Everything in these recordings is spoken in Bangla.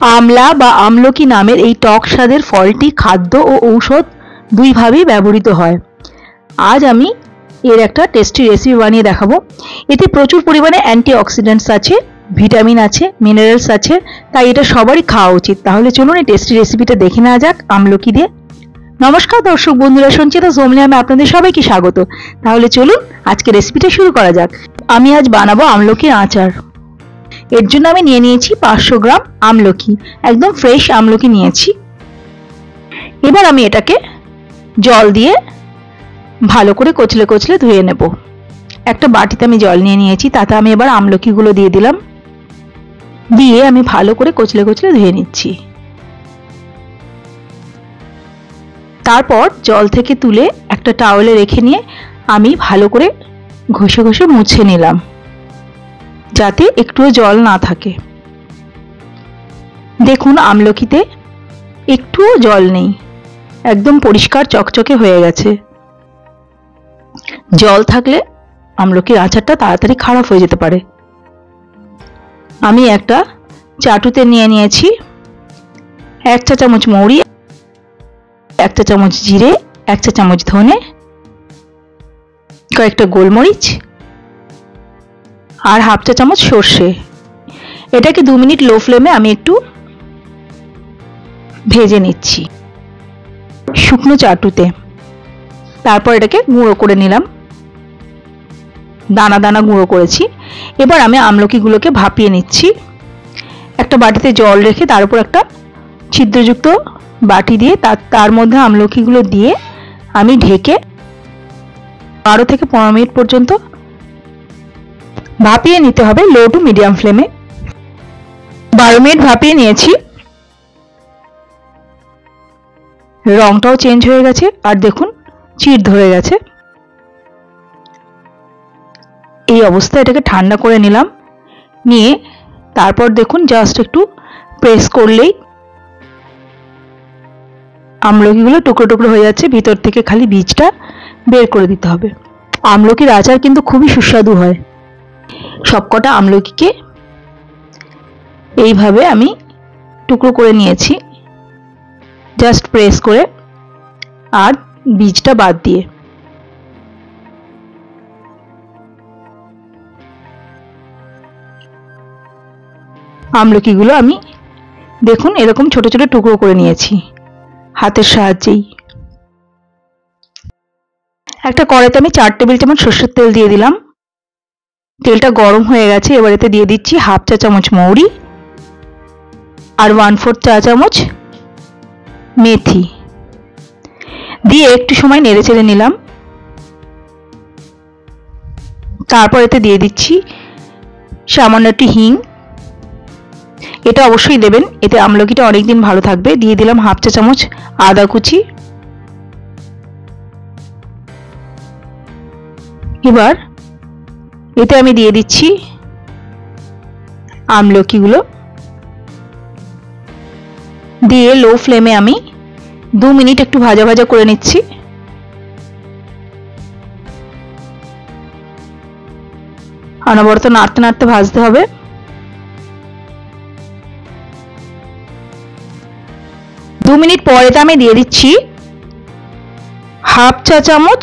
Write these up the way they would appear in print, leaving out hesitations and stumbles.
আমলা বা আমলকি নামের এই টক স্বাদের ফলটি খাদ্য ও ঔষধ দুইভাবেই ব্যবহৃত হয়। আজ আমি এর একটা টেস্টি রেসিপি বানিয়ে দেখাবো। এতে প্রচুর পরিমাণে অ্যান্টিঅক্সিডেন্টস আছে, ভিটামিন আছে, মিনারেলস আছে, তাই এটা সবারই খাওয়া উচিত। তাহলে চলুন এই টেস্টি রেসিপিটা দেখে নেওয়া যাক আমলকি দিয়ে। নমস্কার দর্শক বন্ধুরা, সঞ্চিতা সোমলি আমি আপনাদের সবাইকে স্বাগত। তাহলে চলুন আজকে রেসিপিটা শুরু করা যাক। আমি আজ বানাবো আমলকির আচার। এর জন্য আমি নিয়ে নিয়েছি 500 গ্রাম আমলকি, একদম ফ্রেশ আমলকি নিয়েছি। এবার আমি এটাকে জল দিয়ে ভালো করে কচলে কচলে ধুয়ে নেব। একটা বাটিতে আমি জল নিয়ে নিয়েছি, তাতে আমি এবার আমলকিগুলো দিয়ে দিলাম, দিয়ে আমি ভালো করে কচলে কচলে ধুয়ে নিচ্ছি। তারপর জল থেকে তুলে একটা টাওয়েলে রেখে নিয়ে আমি ভালো করে ঘষে ঘষে মুছে নিলাম, যাতে একটুও জল না থাকে। দেখুন আমলকিতে একটুও জল নেই, একদম পরিষ্কার চকচকে হয়ে গেছে। জল থাকলে আমলকির আচারটা তাড়াতাড়ি খারাপ হয়ে যেতে পারে। আমি একটা চাটুতে নিয়ে নিয়েছি 1 চা চামচ মৌরি, 1 চা চামচ জিরে, 1 চা চামচ ধনে, কয়েকটা গোলমরিচ আর হাফ চা চামচ সর্ষে। এটাকে 2 মিনিট লো ফ্লেমে আমি একটু ভেজে নিচ্ছি শুকনো চাটুতে। তারপর এটাকে গুঁড়ো করে নিলাম, দানা দানা গুঁড়ো করেছি। এবার আমি আমলকিগুলোকে ভাপিয়ে নিচ্ছি। একটা বাটিতে জল রেখে তার উপর একটা ছিদ্রযুক্ত বাটি দিয়ে তার মধ্যে আমলকিগুলো দিয়ে আমি ঢেকে 12 থেকে 15 মিনিট পর্যন্ত ভাপিয়ে নিতে হবে, লো টু মিডিয়াম ফ্লেমে। 12 মিনিট ভাপিয়ে নিয়েছি, রংটাও চেঞ্জ হয়ে গেছে আর দেখুন চিড় ধরে গেছে। এই অবস্থায় এটাকে ঠান্ডা করে নিলাম, নিয়ে তারপর দেখুন জাস্ট একটু প্রেস করলেই আমলকিগুলো টুকরো টুকরো হয়ে যাচ্ছে, ভিতর থেকে খালি বীজটা বের করে দিতে হবে। আমলকির আচার কিন্তু খুবই সুস্বাদু হয়। সবকটা আমলকিকে এইভাবে আমি টুকরো করে নিয়েছি, জাস্ট প্রেস করে আর বীজটা বাদ দিয়ে। আমলকিগুলো আমি দেখুন এরকম ছোট ছোট টুকরো করে নিয়েছি হাতের সাহায্যেই। একটা কড়াইতে আমি 4 টেবিল চামচ সরষের তেল দিয়ে দিলাম। তেলটা গরম হয়ে গেছে, এবার এতে দিয়ে দিচ্ছি হাফ চা চামচ মৌরি আর 1/4 চা চামচ মেথি, দিয়ে একটু সময় নেড়ে চেড়ে নিলাম। তারপর এতে দিয়ে দিচ্ছি সামান্য একটু হিং, এটা অবশ্যই দেবেন, এতে আমলকিটা অনেকদিন ভালো থাকবে। দিয়ে দিলাম হাফ চা চামচ আদা কুচি। এবার এতে আমি দিয়ে দিচ্ছি আমলকিগুলো, দিয়ে লো ফ্লেমে আমি 2 মিনিট একটু ভাজা ভাজা করে নিচ্ছি। অনবরত নাড়তে নাড়তে ভাজতে হবে। দু মিনিট পরে আমি দিয়ে দিচ্ছি হাফ চা চামচ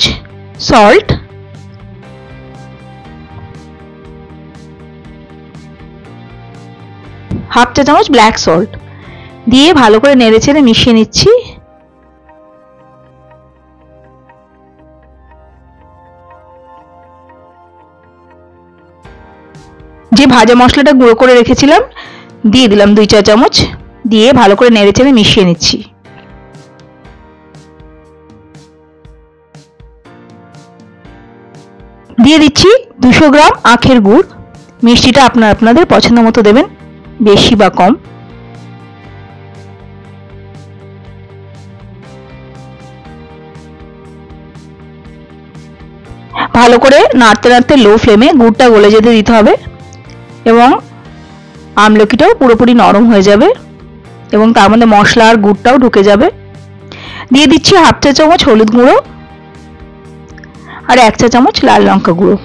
সল্ট, হাফ চা চামচ ব্ল্যাক সল্ট, দিয়ে ভালো করে নেড়ে চেড়ে মিশিয়ে নিচ্ছি। যে ভাজা মশলাটা গুঁড়ো করে রেখেছিলাম দিয়ে দিলাম 2 চা চামচ, দিয়ে ভালো করে নেড়ে চেড়ে মিশিয়ে নিচ্ছি। দিয়ে দিচ্ছি 200 গ্রাম আখের গুড়। মিষ্টিটা আপনাদের পছন্দ মতো দেবেন, বেশি বা কম। ভালো করে নাড়তে নাড়তে লো ফ্লেমে গুড়টা গলে যেতে দিতে হবে এবং আমলকিটাও পুরোপুরি নরম হয়ে যাবে এবং তার মধ্যে মশলা আর গুড়টাও ঢুকে যাবে। দিয়ে দিচ্ছি হাফ চা চামচ হলুদ গুঁড়ো আর 1 চা চামচ লাল লঙ্কা গুঁড়ো,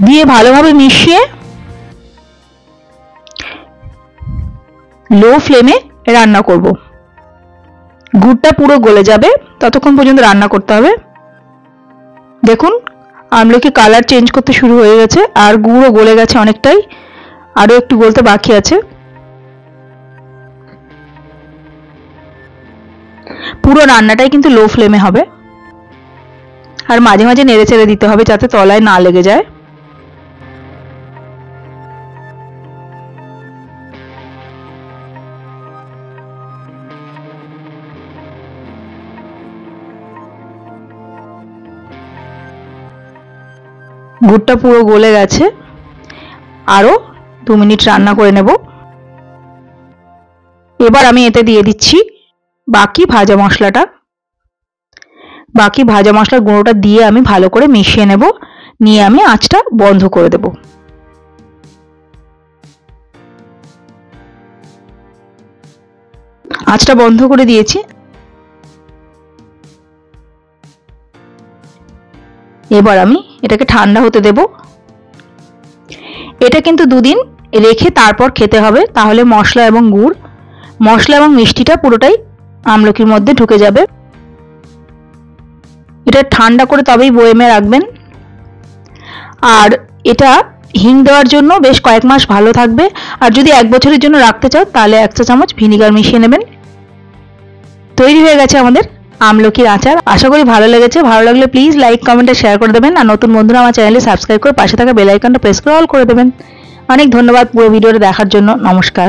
দিয়ে ভালোভাবে মিশিয়ে লো ফ্লেমে রান্না করব। গুড়টা পুরো গলে যাবে ততক্ষণ পর্যন্ত রান্না করতে হবে। দেখুন আমলকি কালার চেঞ্জ করতে শুরু হয়ে গেছে আর গুড়ও গলে গেছে অনেকটাই, আরও একটু গলতে বাকি আছে। পুরো রান্নাটাই কিন্তু লো ফ্লেমে হবে আর মাঝে মাঝে নেড়ে চেড়ে দিতে হবে যাতে তলায় না লেগে যায়। গুড়টা পুরো গলে গেছে, আরও 2 মিনিট রান্না করে নেব। এবার আমি এতে দিয়ে দিচ্ছি বাকি ভাজা মশলাটা। বাকি ভাজা মশলার গুঁড়োটা দিয়ে আমি ভালো করে মিশিয়ে নেব, নিয়ে আমি আঁচটা বন্ধ করে দেব। আঁচটা বন্ধ করে দিয়েছি। এবার আমি এটাকে ঠান্ডা হতে দেব। এটা কিন্তু 2 দিন রেখে তারপর খেতে হবে, তাহলে মশলা এবং গুড়, মশলা এবং মিষ্টিটা পুরোটাই আমলকির মধ্যে ঢুকে যাবে। এটা ঠান্ডা করে তবেই বয়েমে রাখবেন। আর এটা হিং দেওয়ার জন্য বেশ কয়েক মাস ভালো থাকবে। আর যদি 1 বছরের জন্য রাখতে চাও তাহলে 1 চা চামচ ভিনিগার মিশিয়ে নেবেন। তৈরি হয়ে গেছে আমাদের আমলকির আচার। আশা করি ভালো লেগেছে। ভালো লাগলে প্লিজ লাইক, কমেন্ট আর শেয়ার করে দেবেন। আর নতুন বন্ধুরা আমার চ্যানেলে সাবস্ক্রাইব করে পাশে থাকা বেল আইকনটা প্রেস করে অল করে দেবেন। অনেক ধন্যবাদ পুরো ভিডিওটা দেখার জন্য। নমস্কার।